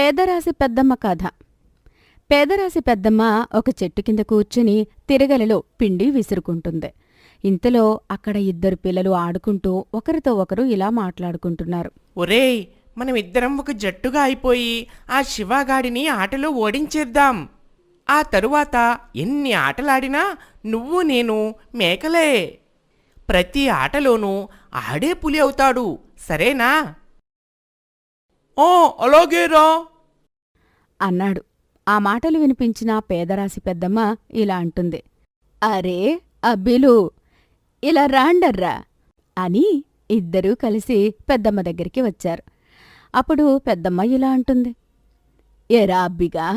పేదరాశి పెద్దమ్మ కథ. పేదరాశి పెద్దమ్మ ఒక చెట్టు కింద కూర్చుని తిరగలలో పిండి విసురుకుంటుంది. ఇంతలో అక్కడ ఇద్దరు పిల్లలు ఆడుకుంటూ ఒకరితో ఒకరు ఇలా మాట్లాడుకుంటున్నారు. ఒరేయ్, మనమిద్దరం ఒక జట్టుగా అయిపోయి ఆ శివగాడిని ఆటలో ఓడించేద్దాం. ఆ తరువాత ఎన్ని ఆటలాడినా నువ్వు నేను మేకలే. ప్రతి ఆటలోనూ ఆడే పులి అవుతాడు, సరేనా? అలాగేరా అన్నాడు. ఆ మాటలు వినిపించిన పేదరాశి పెద్దమ్మ ఇలా అంటుంది. అరే అబ్బిలు, ఇలా రాండర్రా అని ఇద్దరూ కలిసి పెద్దమ్మ దగ్గరికి వచ్చారు. అప్పుడు పెద్దమ్మ ఇలా అంటుంది. ఎరా అబ్బిగా,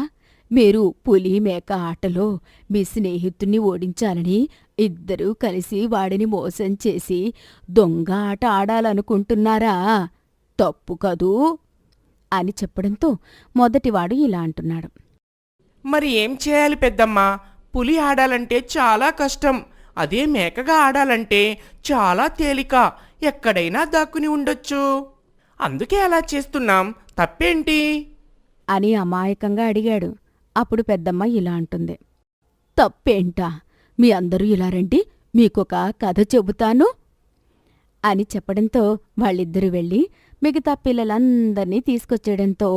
మీరు పులి మేక ఆటలో మీ స్నేహితుణ్ణి ఓడించాలని ఇద్దరూ కలిసి వాడిని మోసం చేసి దొంగ ఆట ఆడాలనుకుంటున్నారా? తప్పు కదూ అని చెప్పడంతో మొదటివాడు ఇలా అంటున్నాడు. మరి ఏం చేయాలి పెద్దమ్మా? పులి ఆడాలంటే చాలా కష్టం, అదే మేకగా ఆడాలంటే చాలా తేలిక, ఎక్కడైనా దాక్కుని ఉండొచ్చు. అందుకే అలా చేస్తున్నాం, తప్పేంటి అని అమాయకంగా అడిగాడు. అప్పుడు పెద్దమ్మ ఇలా అంటుంది. తప్పేంటా? మీ అందరూ ఇలా రండి, మీకొక కథ చెబుతాను అని చెప్పడంతో వాళ్ళిద్దరూ వెళ్ళి మిగతా పిల్లలందర్నీ తీసుకొచ్చేయడంతో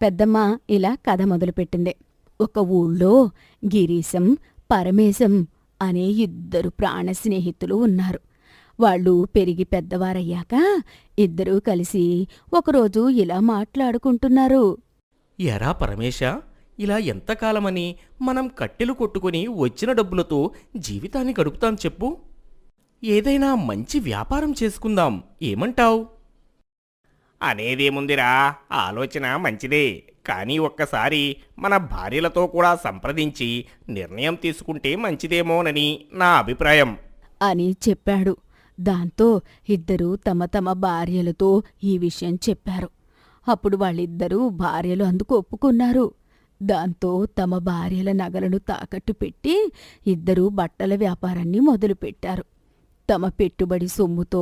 పెద్దమ్మ ఇలా కథ మొదలుపెట్టింది. ఒక ఊళ్ళో గిరీశం, పరమేశం అనే ఇద్దరు ప్రాణ స్నేహితులు ఉన్నారు. వాళ్ళు పెరిగి పెద్దవారయ్యాక ఇద్దరూ కలిసి ఒకరోజు ఇలా మాట్లాడుకుంటున్నారు. ఎరా పరమేశ, ఇలా ఎంతకాలమని మనం కట్టెలు కొట్టుకుని వచ్చిన డబ్బులతో జీవితాన్ని గడుపుతాం చెప్పు? ఏదైనా మంచి వ్యాపారం చేసుకుందాం, ఏమంటావ్? అనేదేముందిరా, ఆలోచన మంచిదే, కానీ ఒక్కసారి మన భార్యలతో కూడా సంప్రదించి నిర్ణయం తీసుకుంటే మంచిదేమోనని నా అభిప్రాయం అని చెప్పాడు. దాంతో ఇద్దరూ తమ తమ భార్యలతో ఈ విషయం చెప్పారు. అప్పుడు వాళ్ళిద్దరూ భార్యలు అందుకు ఒప్పుకున్నారు. దాంతో తమ భార్యల నగలను తాకట్టు పెట్టి ఇద్దరూ బట్టల వ్యాపారాన్ని మొదలుపెట్టారు. తమ పెట్టుబడి సొమ్ముతో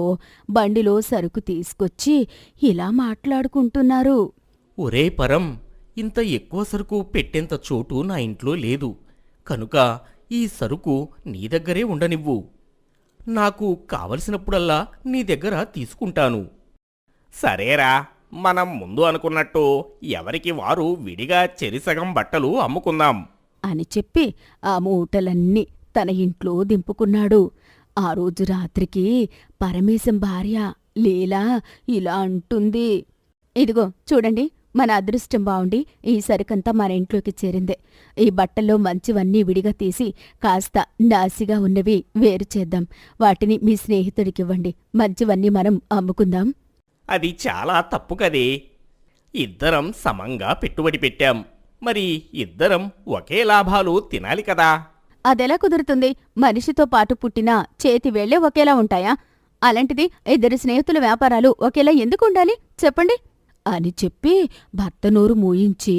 బండిలో సరుకు తీసుకొచ్చి ఇలా మాట్లాడుకుంటున్నారు. ఒరే పరం, ఇంత ఎక్కువ సరుకు పెట్టేంత చోటు నా ఇంట్లో లేదు, కనుక ఈ సరుకు నీ దగ్గరే ఉండనివ్వు. నాకు కావలసినప్పుడల్లా నీ దగ్గర తీసుకుంటాను. సరేరా, మనం ముందు అనుకున్నట్టు ఎవరికి వారు విడిగా చెరిసగం బట్టలు అమ్ముకుందాం అని చెప్పి ఆ మూటలన్నీ తన ఇంట్లో దింపుకున్నాడు. ఆ రోజు రాత్రికి పరమేశం భార్య లీలా ఇలా అంటుంది. ఇదిగో చూడండి, మన అదృష్టం బావుండి ఈ సరుకంతా మన ఇంట్లోకి చేరిందే. ఈ బట్టల్లో మంచివన్నీ విడిగా తీసి కాస్త నాసిగా ఉన్నవి వేరు చేద్దాం. వాటిని మీ స్నేహితుడికివ్వండి, మంచివన్నీ మనం అమ్ముకుందాం. అది చాలా తప్పు కదే. ఇద్దరం సమంగా పెట్టుబడి పెట్టాం, మరి ఇద్దరం ఒకే లాభాలు తినాలి కదా. అదెలా కుదురుతుంది? మనిషితో పాటు పుట్టిన చేతి వేళ్లే ఒకేలా ఉంటాయా? అలాంటిది ఇద్దరు స్నేహితుల వ్యాపారాలు ఒకేలా ఎందుకు ఉండాలి చెప్పండి అని చెప్పి భర్త నోరు మూయించి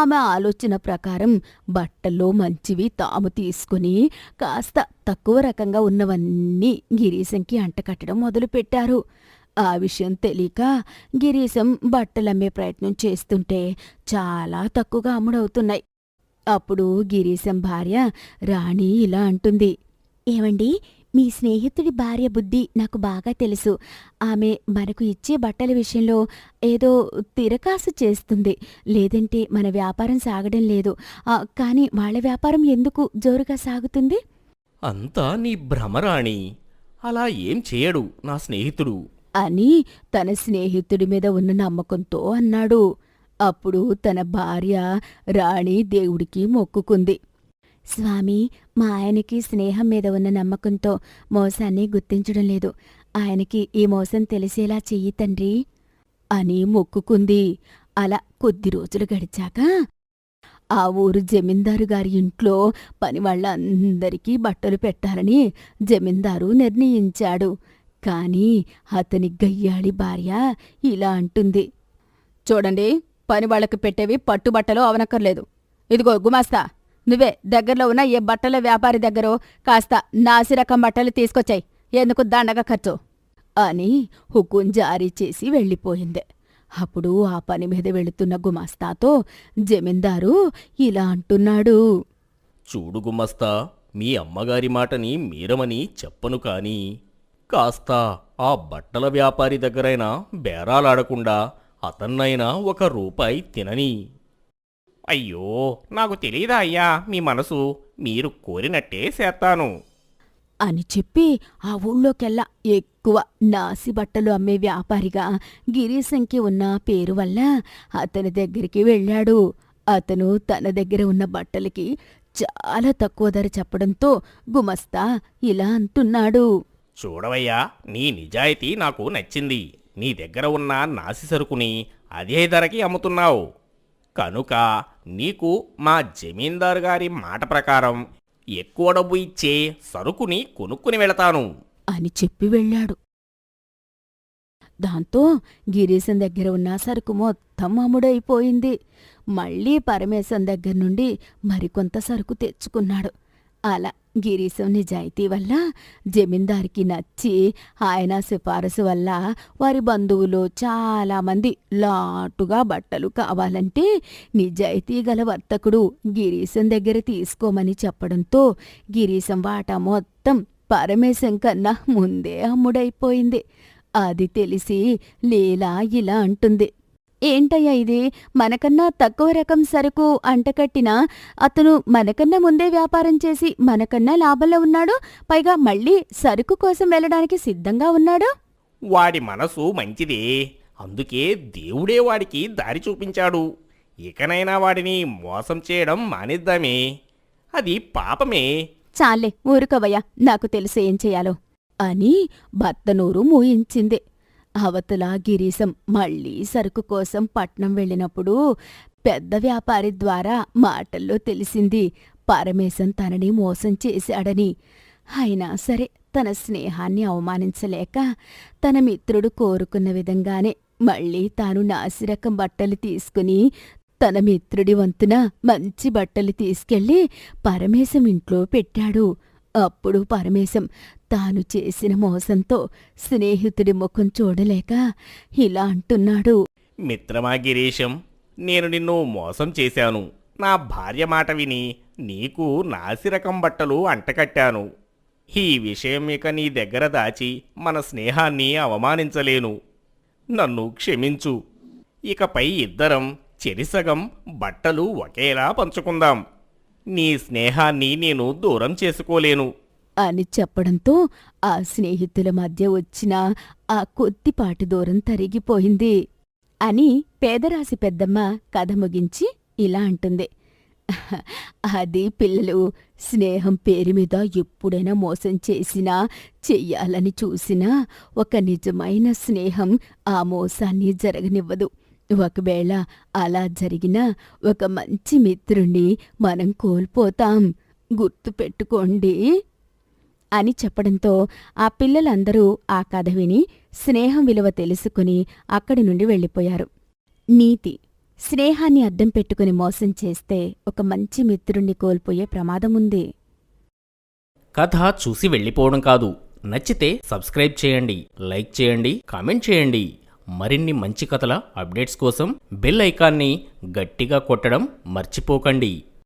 ఆమె ఆలోచన ప్రకారం బట్టల్లో మంచివి తాము తీసుకుని కాస్త తక్కువ రకంగా ఉన్నవన్నీ గిరీశంకి అంటకట్టడం మొదలుపెట్టారు. ఆ విషయం తెలియక గిరీశం బట్టలమ్మే ప్రయత్నం చేస్తుంటే చాలా తక్కువగా అమ్ముడవుతున్నాయి. అప్పుడు గిరీశం భార్య రాణి ఇలా అంటుంది. ఏవండి, మీ స్నేహితుడి భార్య బుద్ధి నాకు బాగా తెలుసు. ఆమె మనకు ఇచ్చే బట్టల విషయంలో ఏదో తిరకాసు చేస్తుంది, లేదంటే మన వ్యాపారం సాగడం లేదు. కానీ వాళ్ళ వ్యాపారం ఎందుకు జోరుగా సాగుతుంది? అంతా నీ భ్రమరాణి, అలా ఏం చేయడు నా స్నేహితుడు అని తన స్నేహితుడి మీద ఉన్న నమ్మకంతో అన్నాడు. అప్పుడు తన భార్య రాణి దేవుడికి మొక్కుకుంది. స్వామి, మా ఆయనకి స్నేహం మీద ఉన్న నమ్మకంతో మోసాన్ని గుర్తించడం లేదు. ఆయనకి ఈ మోసం తెలిసేలా చెయ్యి తండ్రి అని మొక్కుకుంది. అలా కొద్ది రోజులు గడిచాక ఆ ఊరు జమీందారు గారి ఇంట్లో పనివాళ్లందరికీ బట్టలు పెట్టాలని జమీందారు నిర్ణయించాడు. కాని అతని గయ్యాళి భార్య ఇలా అంటుంది. చూడండి, పనివాళ్లకు పెట్టేవి పట్టుబట్టలు అవనక్కర్లేదు. ఇదిగో గుమాస్తా, నువ్వే దగ్గరలో ఉన్న ఏ బట్టల వ్యాపారి దగ్గరో కాస్త నాసిరకం బట్టలు తీసుకొచ్చాయి, ఎందుకు దండగా ఖర్చు అని హుకుం జారీ చేసి వెళ్ళిపోయింది. అప్పుడు ఆ పని మీద వెళుతున్న గుమాస్తాతో జమీందారు ఇలా అంటున్నాడు. చూడు గుమస్తా, మీ అమ్మగారి మాటని మీరమని చెప్పను కాని కాస్త ఆ బట్టల వ్యాపారి దగ్గరైనా బేరాలాడకుండా అతన్నైనా ₹1 తినని. అయ్యో, నాకు తెలీదా అయ్యా మీ మనసు, మీరు కోరినట్టే చేస్తాను అని చెప్పి ఆ ఊళ్ళోకెల్లా ఎక్కువ నాసి బట్టలు అమ్మే వ్యాపారిగా గిరీశంకి ఉన్న పేరు వల్ల అతని దగ్గరికి వెళ్ళాడు. అతను తన దగ్గర ఉన్న బట్టలకి చాలా తక్కువ ధర చెప్పడంతో గుమస్తా ఇలా అంటున్నాడు. చూడవయ్యా, నీ నిజాయితీ నాకు నచ్చింది. నీ దగ్గర ఉన్న నాసి సరుకుని అదే ధరకి అమ్ముతున్నావు కనుక నీకు మా జమీందారు గారి మాట ప్రకారం ఎక్కువ డబ్బు ఇచ్చే సరుకుని కొనుక్కుని వెళతాను అని చెప్పి వెళ్ళాడు. దాంతో గిరీశం దగ్గర ఉన్న సరుకు మొత్తం అమ్ముడైపోయింది. మళ్ళీ పరమేశం దగ్గర నుండి మరికొంత సరుకు తెచ్చుకున్నాడు. అలా గిరీశం నిజాయితీ వల్ల జమీందారికి నచ్చి ఆయన సిఫారసు వల్ల వారి బంధువులు చాలామంది లాటుగా బట్టలు కావాలంటే నిజాయితీ గల వర్తకుడు గిరీశం దగ్గర తీసుకోమని చెప్పడంతో గిరీశం వాటా మొత్తం పరమేశం కన్నా ముందే అమ్ముడైపోయింది. అది తెలిసి లీలా ఇలా అంటుంది. ఏంటయ్యా ఇది, మనకన్నా తక్కువ రకం సరుకు అంటకట్టినా అతను మనకన్నా ముందే వ్యాపారం చేసి మనకన్నా లాభంలో ఉన్నాడు. పైగా మళ్ళీ సరుకు కోసం వెళ్ళడానికి సిద్ధంగా ఉన్నాడు. వాడి మనసు మంచిదే, అందుకే దేవుడే వాడికి దారి చూపించాడు. ఇకనైనా వాడిని మోసం చేయడం మానేద్దామే, అది పాపమే. చాలే ఊరుకోవయ్యా, నాకు తెలుసు ఏం చెయ్యాలో అని భర్త నోరు మూయించింది. అవతల గిరీశం మళ్ళీ సరుకు కోసం పట్నం వెళ్ళినప్పుడు పెద్ద వ్యాపారి ద్వారా మాటల్లో తెలిసింది పరమేశం తనని మోసం చేశాడని. అయినా సరే తన స్నేహాన్ని అవమానించలేక తన మిత్రుడు కోరుకున్న విధంగానే మళ్ళీ తాను నాసిరకం బట్టలు తీసుకుని తన మిత్రుడి వంతున మంచి బట్టలు తీసుకెళ్లి పరమేశం ఇంట్లో పెట్టాడు. అప్పుడు పరమేశం తాను చేసిన మోసంతో స్నేహితుడి ముఖం చూడలేక ఇలా అంటున్నాడు. మిత్రమా గిరీశం, నేను నిన్ను మోసం చేశాను. నా భార్య మాట విని నీకు నాసిరకం బట్టలు అంటకట్టాను. ఈ విషయం ఇక నీ దగ్గర దాచి మన స్నేహాన్ని అవమానించలేను. నన్ను క్షమించు. ఇకపై ఇద్దరం చెరిసగం బట్టలు ఒకేలా పంచుకుందాం. నీ స్నేహాన్ని నేను దూరం చేసుకోలేను అని చెప్పడంతో ఆ స్నేహితుల మధ్య వచ్చిన ఆ కొద్దిపాటి దూరం తరిగిపోయింది అని పేదరాశి పెద్దమ్మ కథ ముగించి ఇలా అంటుంది. అది పిల్లలు, స్నేహం పేరు మీద ఎప్పుడైనా మోసం చేసినా చెయ్యాలని చూసినా ఒక నిజమైన స్నేహం ఆ మోసాన్ని జరగనివ్వదు. ఒకవేళ అలా జరిగినా ఒక మంచి మిత్రుణ్ణి మనం కోల్పోతాం, గుర్తుపెట్టుకోండి అని చెప్పడంతో ఆ పిల్లలందరూ ఆ కథ విని స్నేహం విలువ తెలుసుకుని అక్కడి నుండి వెళ్ళిపోయారు. నీతి: స్నేహాన్ని అడ్డం పెట్టుకుని మోసం చేస్తే ఒక మంచి మిత్రుణ్ణి కోల్పోయే ప్రమాదముంది. కథ చూసి వెళ్ళిపోవడం కాదు, నచ్చితే సబ్స్క్రైబ్ చేయండి, లైక్ చేయండి, కామెంట్ చేయండి. మరిన్ని మంచి కథల అప్డేట్స్ కోసం బెల్ ఐకాన్ని గట్టిగా కొట్టడం మర్చిపోకండి.